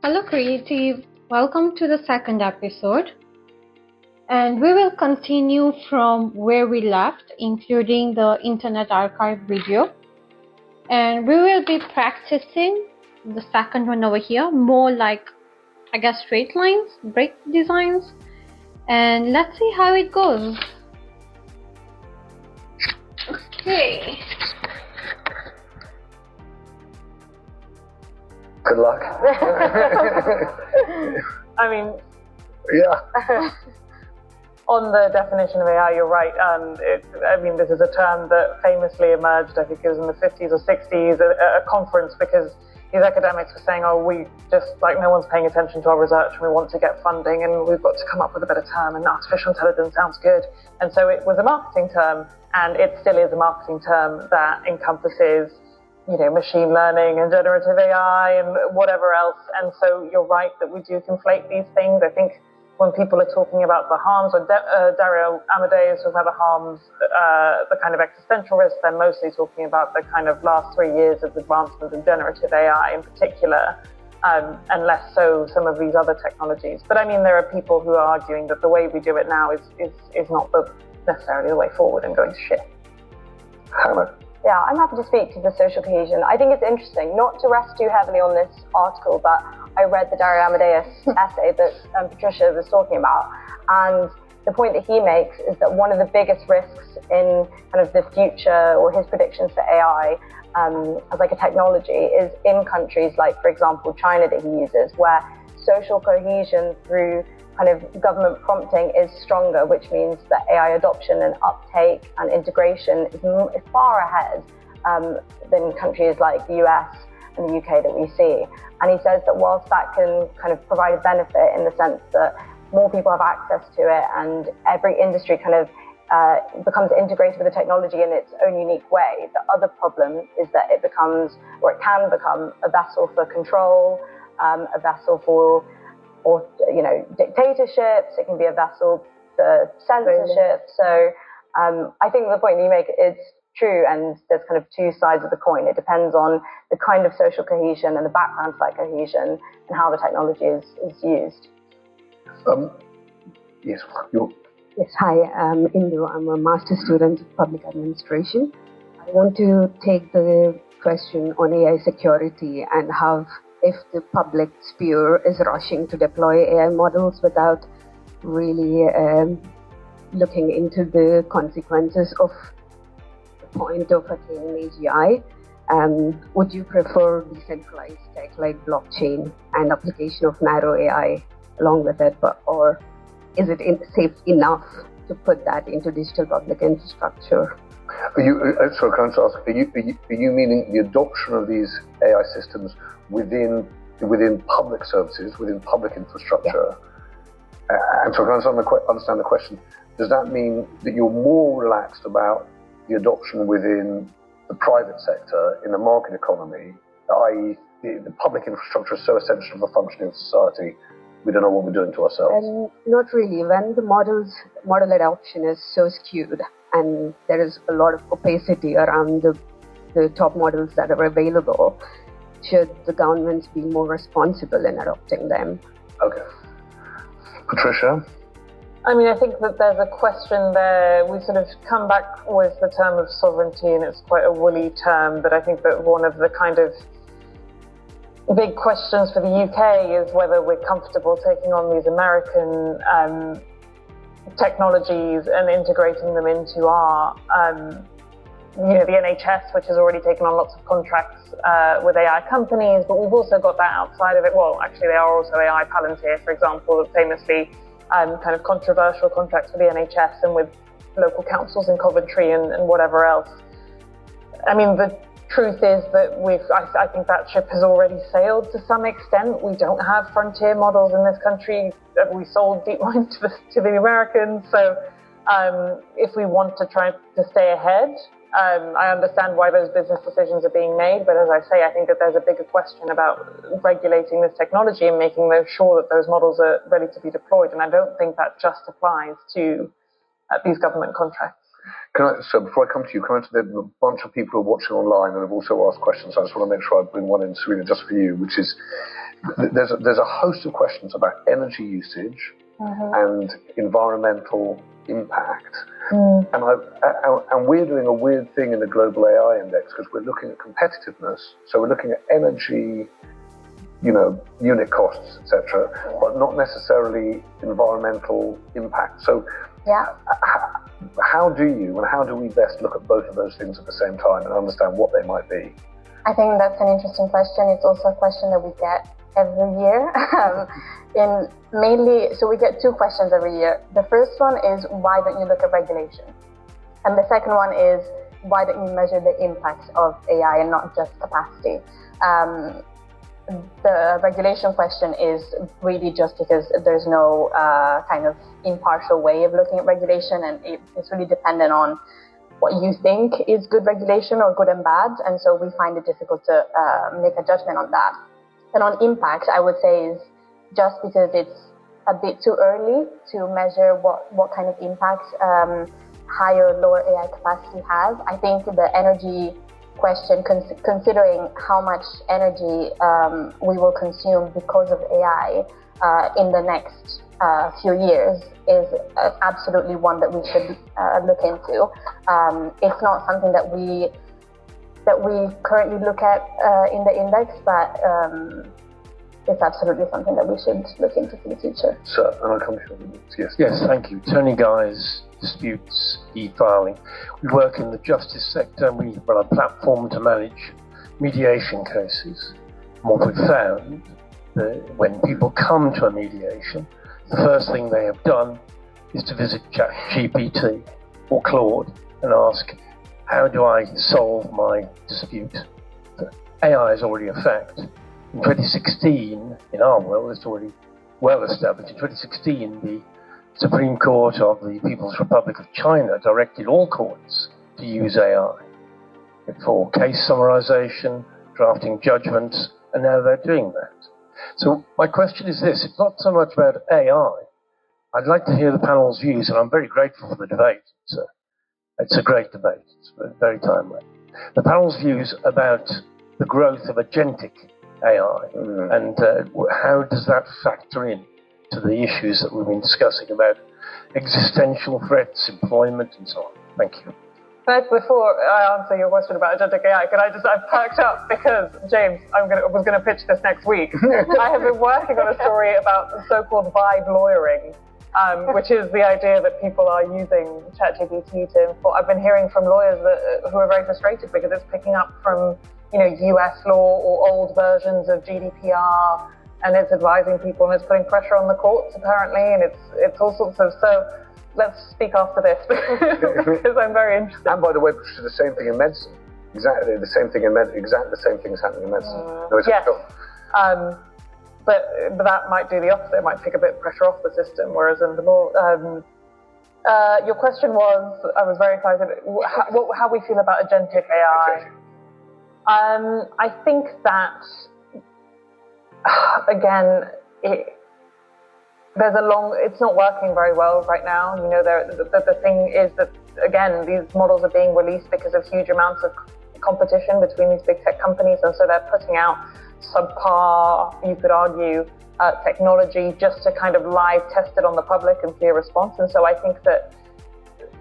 Hello, Creative. Welcome to the second episode. And we will continue from where we left, including the Internet Archive video. And we will be practicing the second one over here, more like, I guess, straight lines, break designs. And let's see how it goes. Okay. Good luck. I mean, Yeah. on the definition of AI, you're right. This is a term that famously emerged, I think it was in the 50s or 60s at a conference, because these academics were saying, oh, we just, like, no one's paying attention to our research and we want to get funding and we've got to come up with a better term, and artificial intelligence sounds good. And so it was a marketing term, and it still is a marketing term that encompasses machine learning and generative AI and whatever else. And so you're right that we do conflate these things. I think when people are talking about the harms, or Dario Amadeus talking about the harms, the kind of existential risk, they're mostly talking about the kind of last 3 years of advancement in generative AI in particular, and less so some of these other technologies. But I mean, there are people who are arguing that the way we do it now is not necessarily the way forward and going to shit. Hannah. Yeah, I'm happy to speak to the social cohesion. I think it's interesting, not to rest too heavily on this article, but I read the Dario Amadeus essay that Patricia was talking about. And the point that he makes is that one of the biggest risks in kind of the future, or his predictions for AI as like a technology, is in countries like, for example, China that he uses, where social cohesion through kind of government prompting is stronger, which means that AI adoption and uptake and integration is far ahead than countries like the US and the UK that we see. And he says that whilst that can kind of provide a benefit in the sense that more people have access to it and every industry kind of becomes integrated with the technology in its own unique way, the other problem is that it becomes, or it can become, a vessel for control, a vessel for dictatorships. It can be a vessel for censorship. So I think the point you make is true, and there's kind of two sides of the coin. It depends on the kind of social cohesion and the background for that cohesion and how the technology is used. Yes. Yes, hi, I'm Indu. I'm a master's student of public administration. I want to take the question on AI security and how, if the public sphere is rushing to deploy AI models without really looking into the consequences of the point of attaining AGI, would you prefer decentralized tech like blockchain and application of narrow AI along with it, or is it safe enough to put that into digital public infrastructure? Can I just ask, are you meaning the adoption of these AI systems within public services, within public infrastructure? Yeah. And so can I understand the question, does that mean that you're more relaxed about the adoption within the private sector, in the market economy, i.e. the public infrastructure is so essential to the functioning of society, we don't know what we're doing to ourselves? Not really. When the model adoption is so skewed and there is a lot of opacity around the top models that are available, should the governments be more responsible in adopting them? Okay. Patricia? I mean, I think that there's a question there. We sort of come back with the term of sovereignty, and it's quite a woolly term, but I think that one of the kind of big questions for the UK is whether we're comfortable taking on these American technologies and integrating them into our, the NHS, which has already taken on lots of contracts with AI companies, but we've also got that outside of it. Well, actually, they are also AI. Palantir, for example, famously kind of controversial contracts for the NHS and with local councils in Coventry and whatever else. I mean, the truth is that I think that ship has already sailed to some extent. We don't have frontier models in this country. We sold DeepMind to the Americans. So if we want to try to stay ahead, I understand why those business decisions are being made. But as I say, I think that there's a bigger question about regulating this technology and making sure that those models are ready to be deployed. And I don't think that just applies to these government contracts. So before I come to you, there's a bunch of people who are watching online and have also asked questions. I just want to make sure I bring one in, Serena, just for you, which is, there's a host of questions about energy usage and environmental impact. And we're doing a weird thing in the global AI index because we're looking at competitiveness. So we're looking at energy, unit costs, etc., but not necessarily environmental impact. So how do we best look at both of those things at the same time and understand what they might be? I think that's an interesting question. It's also a question that we get every year. So we get two questions every year. The first one is, why don't you look at regulation? And the second one is, why don't you measure the impacts of AI and not just capacity? The regulation question is really just because there's no kind of impartial way of looking at regulation, and it's really dependent on what you think is good regulation or good and bad, and so we find it difficult to make a judgment on that. And on impact, I would say is just because it's a bit too early to measure what kind of impact higher or lower AI capacity has. I think the energy question, considering how much energy we will consume because of AI in the next few years, is absolutely one that we should look into. It's not something that we currently look at in the index, but it's absolutely something that we should look into for the future. Sir, and I'll come to you. Yes. Yes, thank you. Tony Guy's Disputes e-filing. We work in the justice sector and we run a platform to manage mediation cases. And what we've found, when people come to a mediation, the first thing they have done is to visit ChatGPT or Claude and ask, how do I solve my dispute? AI is already a fact. In 2016, in our world, it's already well established. In 2016, the Supreme Court of the People's Republic of China directed all courts to use AI for case summarization, drafting judgments, and now they're doing that. So my question is this: it's not so much about AI. I'd like to hear the panel's views, and I'm very grateful for the debate. It's a great debate. It's very timely. The panel's views about the growth of agentic AI and how does that factor in to the issues that we've been discussing about existential threats, employment, and so on. Thank you. But before I answer your question about agentic AI, I've perked up because, James, was going to pitch this next week. I have been working on a story about the so-called vibe lawyering, which is the idea that people are using ChatGPT to inform. I've been hearing from lawyers who are very frustrated because it's picking up from US law or old versions of GDPR, and it's advising people and it's putting pressure on the courts apparently, and it's all sorts of. So let's speak after this because I'm very interested. And by the way, it's the same thing in medicine. Exactly the same thing in medicine. Exactly the same thing is happening in medicine. Yes. But that might do the opposite. It might take a bit of pressure off the system, whereas in the law. Your question was, I was very excited, how we feel about agentic AI. I think that, again, it's not working very well right now. The thing is that, again, these models are being released because of huge amounts of competition between these big tech companies, and so they're putting out subpar, you could argue, technology just to kind of live test it on the public and see a response. And so I think that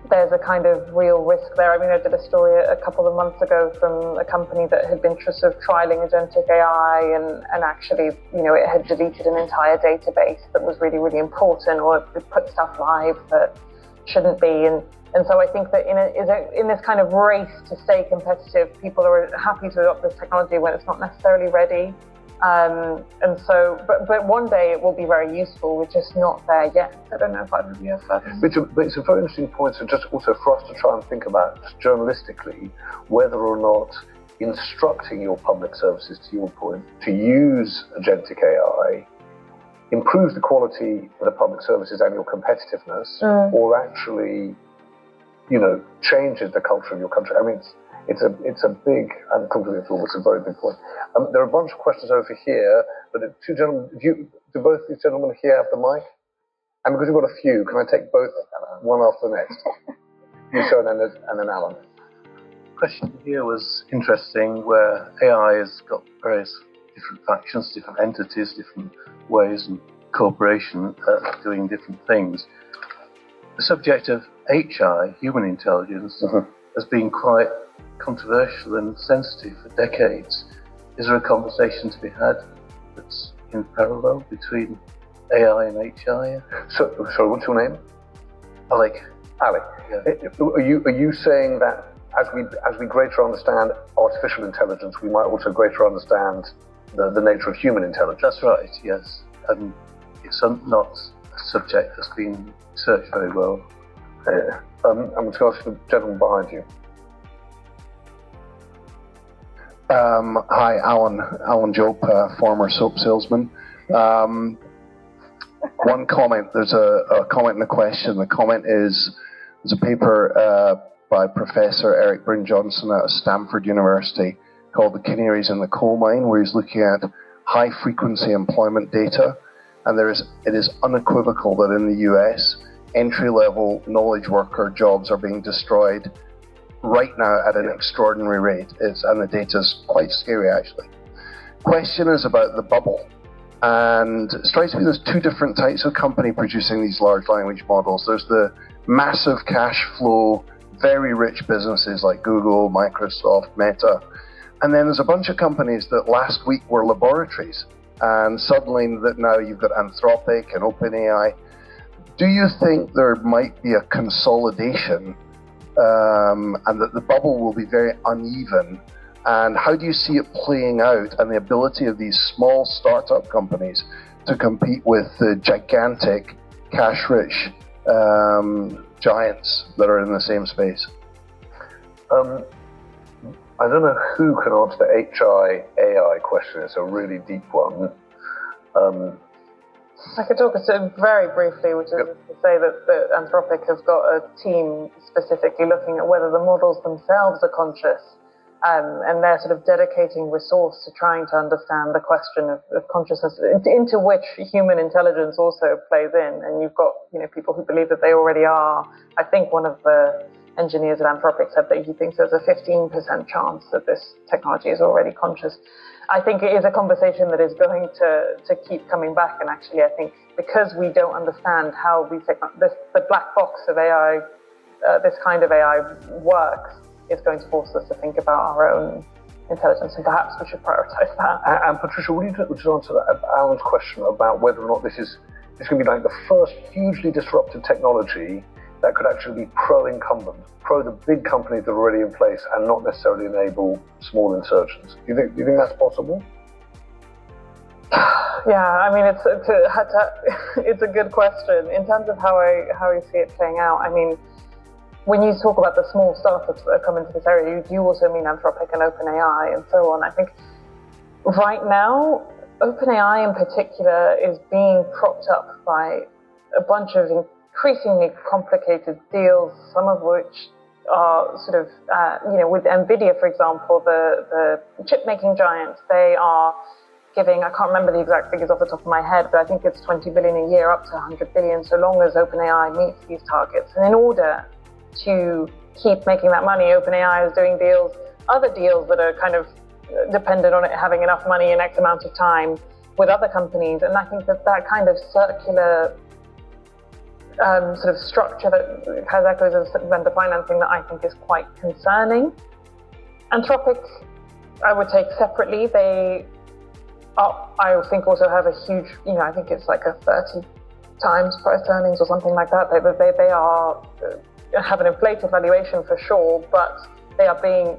there's a kind of real risk there. I mean, I did a story a couple of months ago from a company that had been sort of trialing agentic AI, and actually, it had deleted an entire database that was really, really important, or it put stuff live that shouldn't be. And so I think that in this kind of race to stay competitive, people are happy to adopt this technology when it's not necessarily ready. And so, but one day it will be very useful. We're just not there yet. I don't know if either of you have further. But it's a very interesting point. So just also for us to try and think about journalistically whether or not instructing your public services, to your point, to use agentic AI improves the quality of the public services and your competitiveness, or actually, changes the culture of your country. I mean, it's a big, and it's a very big point. There are a bunch of questions over here, but two gentlemen, do both these gentlemen here have the mic? And because we've got a few, can I take both one after the next? You, sir, and then Alan. Question here was interesting, where AI has got various different factions, different entities, different ways and cooperation doing different things. The subject of HI, human intelligence, has been quite controversial and sensitive for decades. Is there a conversation to be had that's in parallel between AI and HI? So what's your name? Alec. Yeah. Are you saying that as we greater understand artificial intelligence, we might also greater understand the nature of human intelligence? That's right, yes. And it's not a subject that's been researched very well. I'm going to ask the gentleman behind you. Hi, Alan Jope, former soap salesman. One comment, there's a comment and a question. The comment is, there's a paper by Professor Eric Bryn Johnson at Stanford University called The Canaries in the Coal Mine, where he's looking at high frequency employment data. And it is unequivocal that in the US, entry-level knowledge worker jobs are being destroyed right now at an extraordinary rate. And the data is quite scary, actually. Question is about the bubble. And it strikes me there's two different types of company producing these large language models. There's the massive cash flow, very rich businesses like Google, Microsoft, Meta. And then there's a bunch of companies that last week were laboratories. And suddenly that now you've got Anthropic and OpenAI. Do you think there might be a consolidation and that the bubble will be very uneven? And how do you see it playing out and the ability of these small startup companies to compete with the gigantic cash-rich giants that are in the same space? I don't know who can answer the HI-AI question. It's a really deep one. I could talk very briefly, which is to say that Anthropic has got a team specifically looking at whether the models themselves are conscious, and they're sort of dedicating resource to trying to understand the question of consciousness, into which human intelligence also plays in. And you've got people who believe that they already are. I think one of the engineers at Anthropic said that he thinks there's a 15% chance that this technology is already conscious. I think it is a conversation that is going to keep coming back, and actually I think because we don't understand how the black box of AI, this kind of AI works, it's going to force us to think about our own intelligence, and perhaps we should prioritize that. And Patricia, would you answer Alan's question about whether or not this is going to be like the first hugely disruptive technology that could actually be pro-incumbent, pro the big companies that are already in place, and not necessarily enable small insurgents? Do you think that's possible? Yeah, I mean, it's a good question. In terms of how I see it playing out, I mean, when you talk about the small startups that come into this area, you also mean Anthropic and OpenAI and so on. I think right now, OpenAI in particular is being propped up by a bunch of increasingly complicated deals, some of which are sort of, with NVIDIA, for example, the chip-making giant, they are giving, I can't remember the exact figures off the top of my head, but I think it's 20 billion a year, up to 100 billion, so long as OpenAI meets these targets. And in order to keep making that money, OpenAI is doing other deals that are kind of dependent on it having enough money in X amount of time with other companies. And I think that kind of circular sort of structure that has echoes of vendor financing that I think is quite concerning. Anthropic, I would take separately. They are, I think, also have a huge, I think it's like a 30 times price earnings or something like that. They are have an inflated valuation for sure, but they have a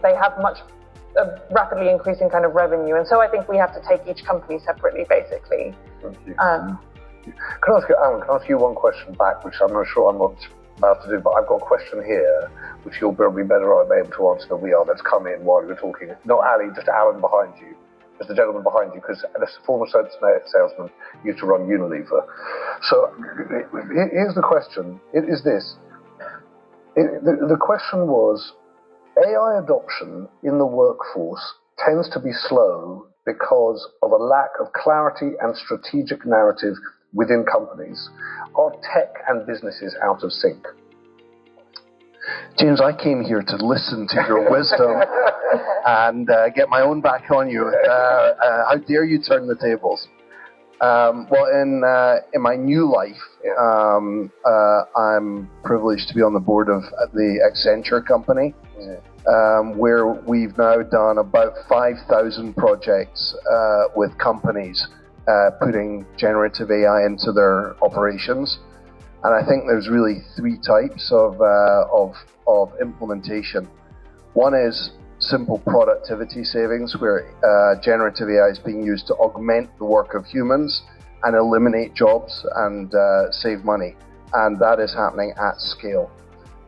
rapidly increasing kind of revenue. And so I think we have to take each company separately, basically. Thank you. Can I ask you, Alan, can I ask you one question back, which I'm not sure I'm not about to do, but I've got a question here, which you'll probably better able to answer than we are, that's come in while you're talking. Not Ali, just Alan behind you. Just the gentleman behind you, because as a former salesman, used to run Unilever. So here's the question. It is this. The question was, AI adoption in the workforce tends to be slow because of a lack of clarity and strategic narrative within companies. Are tech and businesses out of sync? James, I came here to listen to your wisdom and get my own back on you. How dare you turn the tables? Well, in my new life, I'm privileged to be on the board of the Accenture company, where we've now done about 5,000 projects with companies putting generative AI into their operations. And I think there's really three types of implementation. One is simple productivity savings, where generative AI is being used to augment the work of humans and eliminate jobs and save money. And that is happening at scale.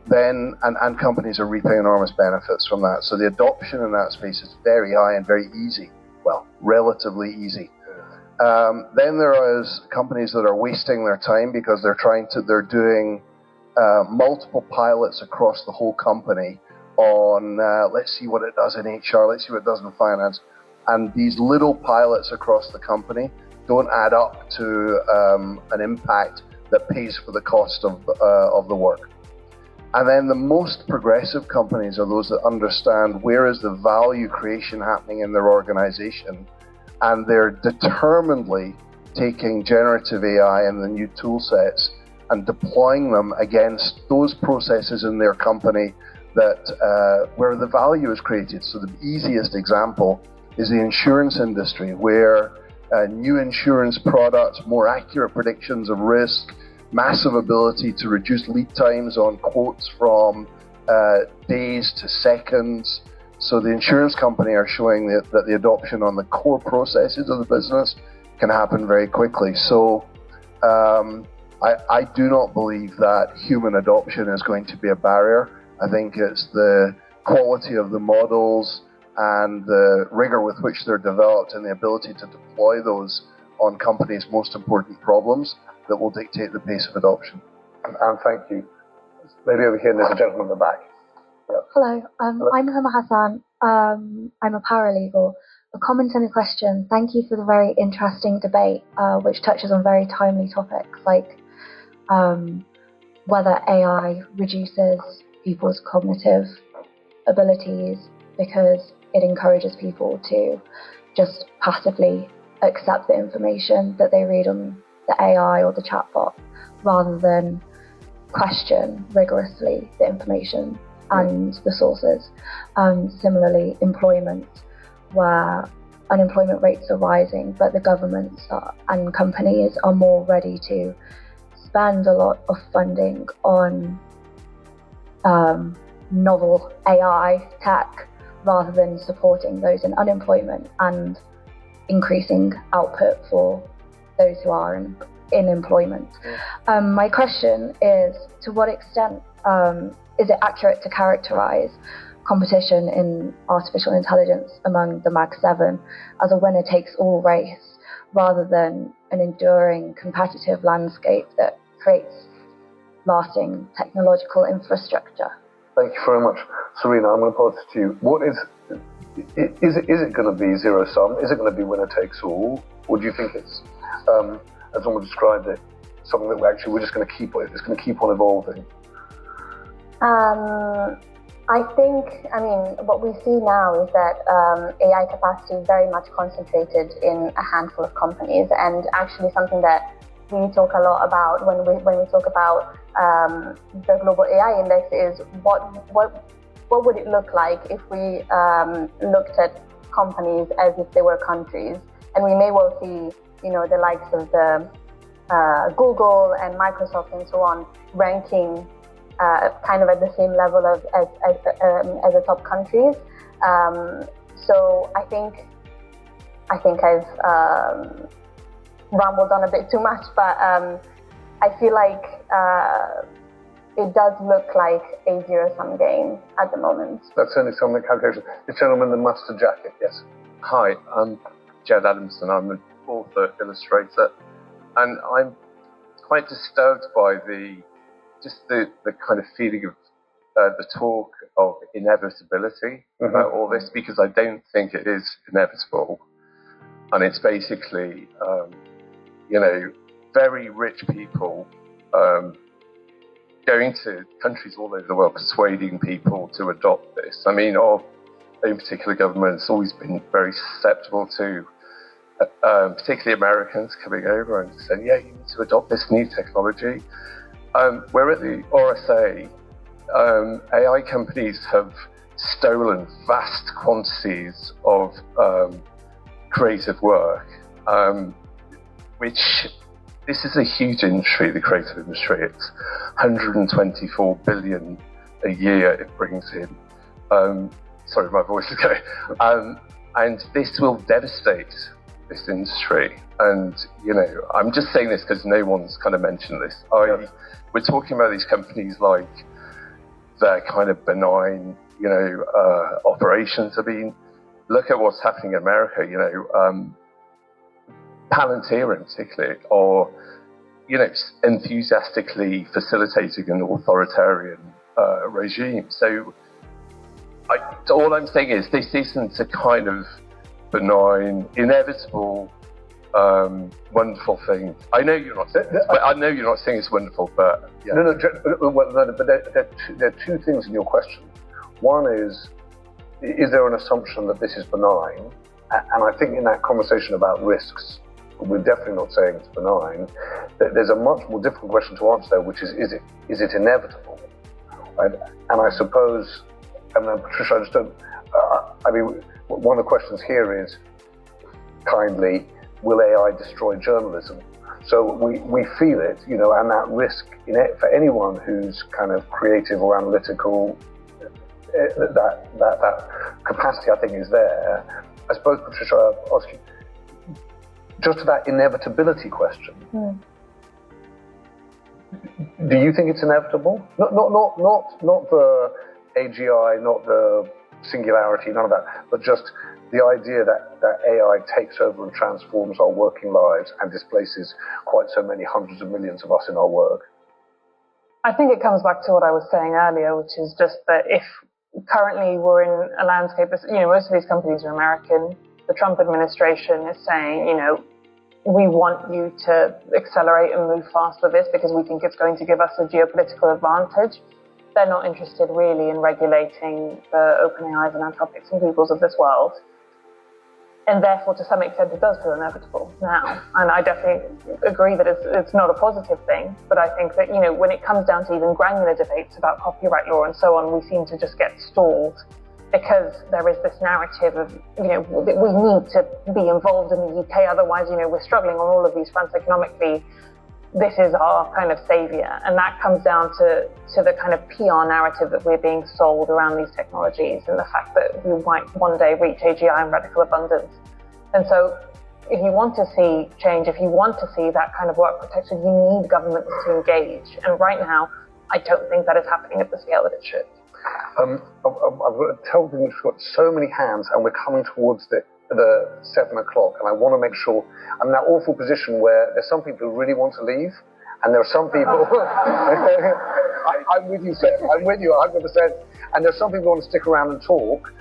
Then, and companies are reaping enormous benefits from that. So the adoption in that space is very high and very easy. Well, relatively easy. Then there is companies that are wasting their time because they're doing multiple pilots across the whole company on let's see what it does in HR, let's see what it does in finance. And these little pilots across the company don't add up to an impact that pays for the cost of the work. And then the most progressive companies are those that understand where is the value creation happening in their organization, and they're determinedly taking generative AI and the new tool sets and deploying them against those processes in their company that where the value is created. So the easiest example is the insurance industry, where new insurance products, more accurate predictions of risk, massive ability to reduce lead times on quotes from days to seconds. So the insurance company are showing that the adoption on the core processes of the business can happen very quickly. So I do not believe that human adoption is going to be a barrier. I think it's the quality of the models and the rigor with which they're developed and the ability to deploy those on companies' most important problems that will dictate the pace of adoption. And thank you. Maybe over here, there's a gentleman in the back. Yep. Hello, I'm Huma Hassan. I'm a paralegal. A comment and a question. Thank you for the very interesting debate, which touches on very timely topics like whether AI reduces people's cognitive abilities because it encourages people to just passively accept the information that they read on the AI or the chatbot, rather than question rigorously the information and the sources. Similarly, employment, where unemployment rates are rising, but the governments and companies are more ready to spend a lot of funding on novel AI tech rather than supporting those in unemployment and increasing output for those who are in employment. My question is, to what extent is it accurate to characterize competition in artificial intelligence among the Mag 7 as a winner-takes-all race, rather than an enduring competitive landscape that creates lasting technological infrastructure? Thank you very much. Serena, I'm going to pose this to you. What is it going to be zero-sum? Is it going to be winner-takes-all? Or do you think it's, as someone described it, something that we're just going to keep on evolving? I think, what we see now is that AI capacity is very much concentrated in a handful of companies, and actually something that we talk a lot about when we talk about the global AI index is what would it look like if we looked at companies as if they were countries, and we may well see, the likes of the Google and Microsoft and so on ranking kind of at the same level as the top countries. So I think I've rambled on a bit too much, but I feel like it does look like a zero-sum game at the moment. That's certainly some of the calculation. The gentleman in the mustard jacket, yes. Hi, I'm Jed Adamson. I'm an author, illustrator, and I'm quite disturbed by the kind of feeling of the talk of inevitability about all this, because I don't think it is inevitable. And it's basically, very rich people going to countries all over the world persuading people to adopt this. I mean, our own particular government has always been very susceptible to particularly Americans coming over and saying, yeah, you need to adopt this new technology. Where at the RSA, AI companies have stolen vast quantities of creative work, which this is a huge industry, the creative industry. It's 124 billion a year it brings in. Sorry, my voice is going. And this will devastate this industry. And, you know, I'm just saying this because no one's kind of mentioned this. We're talking about these companies like they're kind of benign, you know, operations. I mean, look at what's happening in America, you know, Palantir in particular, or, you know, enthusiastically facilitating an authoritarian regime. So all I'm saying is this isn't a kind of benign, inevitable, wonderful thing. I know you're not saying this, but I know you're not saying it's wonderful, but yeah. But there are two things in your question. One is there an assumption that this is benign? And I think in that conversation about risks, we're definitely not saying it's benign. There's a much more difficult question to answer there, which is it inevitable? Right? And I suppose, and then Patricia, I just don't, I mean, one of the questions here is, kindly, will AI destroy journalism? So we feel it, you know, and that risk for anyone who's kind of creative or analytical, that capacity, I think, is there. I suppose, Patricia, I'll ask you, just to that inevitability question. Do you think it's inevitable? Not the AGI, not the singularity, none of that, but just the idea that AI takes over and transforms our working lives and displaces quite so many hundreds of millions of us in our work. I think it comes back to what I was saying earlier, which is just that if currently we're in a landscape, you know, most of these companies are American. The Trump administration is saying, you know, we want you to accelerate and move fast with this because we think it's going to give us a geopolitical advantage. They're not interested really in regulating the OpenAIs and Anthropics and Googles of this world. And therefore, to some extent, it does feel inevitable now. And I definitely agree that it's not a positive thing. But I think that, you know, when it comes down to even granular debates about copyright law and so on, we seem to just get stalled because there is this narrative of, you know, that we need to be involved in the UK. Otherwise, you know, we're struggling on all of these fronts economically. This is our kind of savior. And that comes down to the kind of PR narrative that we're being sold around these technologies and the fact that we might one day reach AGI in radical abundance. And so if you want to see change, if you want to see that kind of work protected, you need governments to engage. And right now, I don't think that is happening at the scale that it should. I've got to tell them we've got so many hands and we're coming towards the 7 o'clock, and I want to make sure I'm in that awful position where there's some people who really want to leave, and there are some people I'm with you, sir. I'm with you 100%, and there's some people who want to stick around and talk.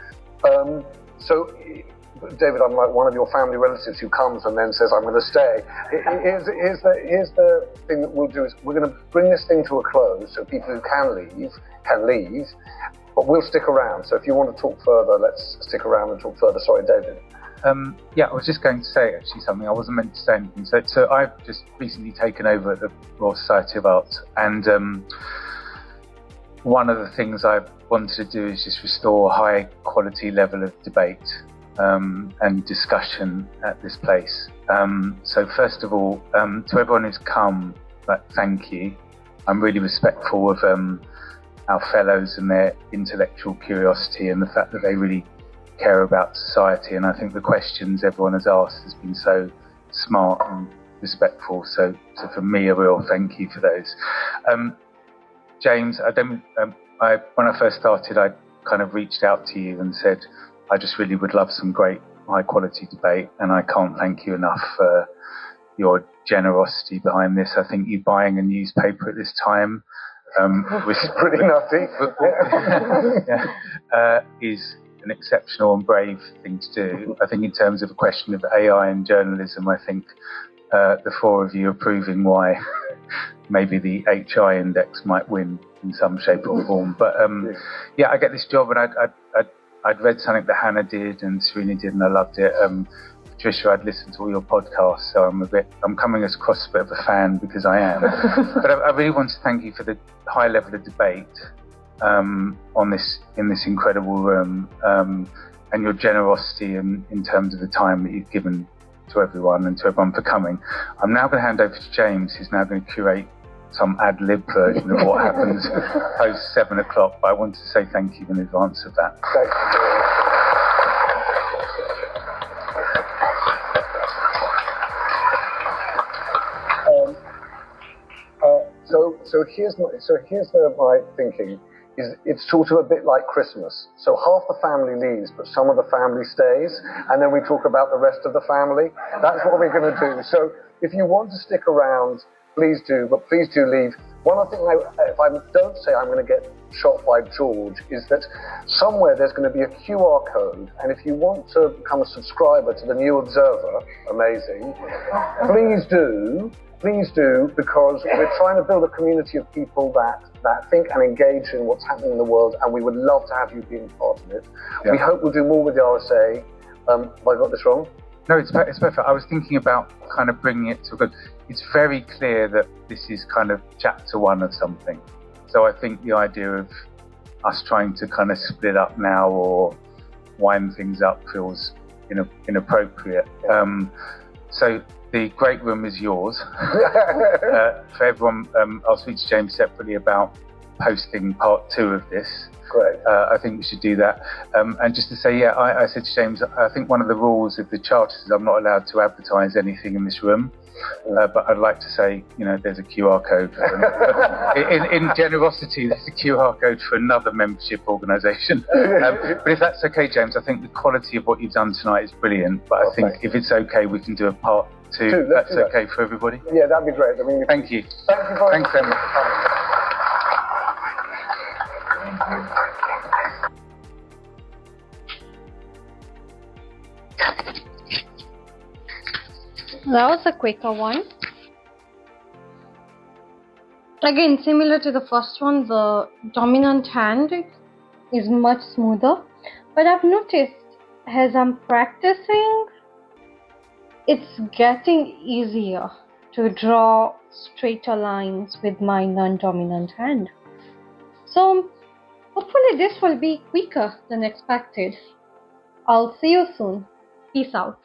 So David, I'm like one of your family relatives who comes and then says I'm going to stay. Here's the thing that we'll do is we're going to bring this thing to a close so people who can leave, but we'll stick around. So if you want to talk further, let's stick around and talk further. Sorry, David. Yeah, I was just going to say actually something. I wasn't meant to say anything. So I've just recently taken over at the Royal Society of Art, and one of the things I wanted to do is just restore a high quality level of debate and discussion at this place. So first of all, to everyone who's come, thank you. I'm really respectful of our fellows and their intellectual curiosity and the fact that they really care about society, and I think the questions everyone has asked has been so smart and respectful, so for me a real thank you for those. James, when I first started, I kind of reached out to you and said I just really would love some great high quality debate, and I can't thank you enough for your generosity behind this. I think you buying a newspaper at this time, which is pretty nutty, is an exceptional and brave thing to do. I think in terms of a question of AI and journalism, I think the four of you are proving why maybe the HI index might win in some shape or form. But yeah, I get this job, and I'd read something that Hannah did and Serena did, and I loved it. Patricia, I'd listened to all your podcasts, so I'm coming across a bit of a fan because I am. But I really want to thank you for the high level of debate in this incredible room, and your generosity in terms of the time that you've given to everyone and to everyone for coming. I'm now going to hand over to James, who's now going to curate some ad-lib version of what happens post 7 o'clock. But I want to say thank you in advance of that. Thank you. So here's my thinking. It's sort of a bit like Christmas. So half the family leaves, but some of the family stays, and then we talk about the rest of the family. That's what we're going to do. So if you want to stick around, please do, but please do leave. One other thing, if I don't say I'm going to get shot by George, is that somewhere there's going to be a QR code, and if you want to become a subscriber to the New Observer, amazing, please do, because we're trying to build a community of people that think and engage in what's happening in the world, and we would love to have you being part of it. Yeah. We hope we'll do more with the RSA. Have I got this wrong? No, it's perfect. I was thinking about kind of bringing it to a good... It's very clear that this is kind of chapter 1 of something. So I think the idea of us trying to kind of split up now or wind things up feels inappropriate. Yeah. So the great room is yours. For everyone, I'll speak to James separately about posting part 2 of this. Great. I think we should do that. And just to say, yeah, I said to James, I think one of the rules of the charter is I'm not allowed to advertise anything in this room. But I'd like to say, there's a QR code. In generosity, there's a QR code for another membership organisation. But if that's okay, James, I think the quality of what you've done tonight is brilliant. But I think if it's okay, we can do a part 2. That's okay for everybody? Yeah, that'd be great. Thank you. Thank you very Thanks, Emma. That was a quicker one. Again, similar to the first one, the dominant hand is much smoother. But I've noticed as I'm practicing, it's getting easier to draw straighter lines with my non-dominant hand. So hopefully this will be quicker than expected. I'll see you soon. Peace out.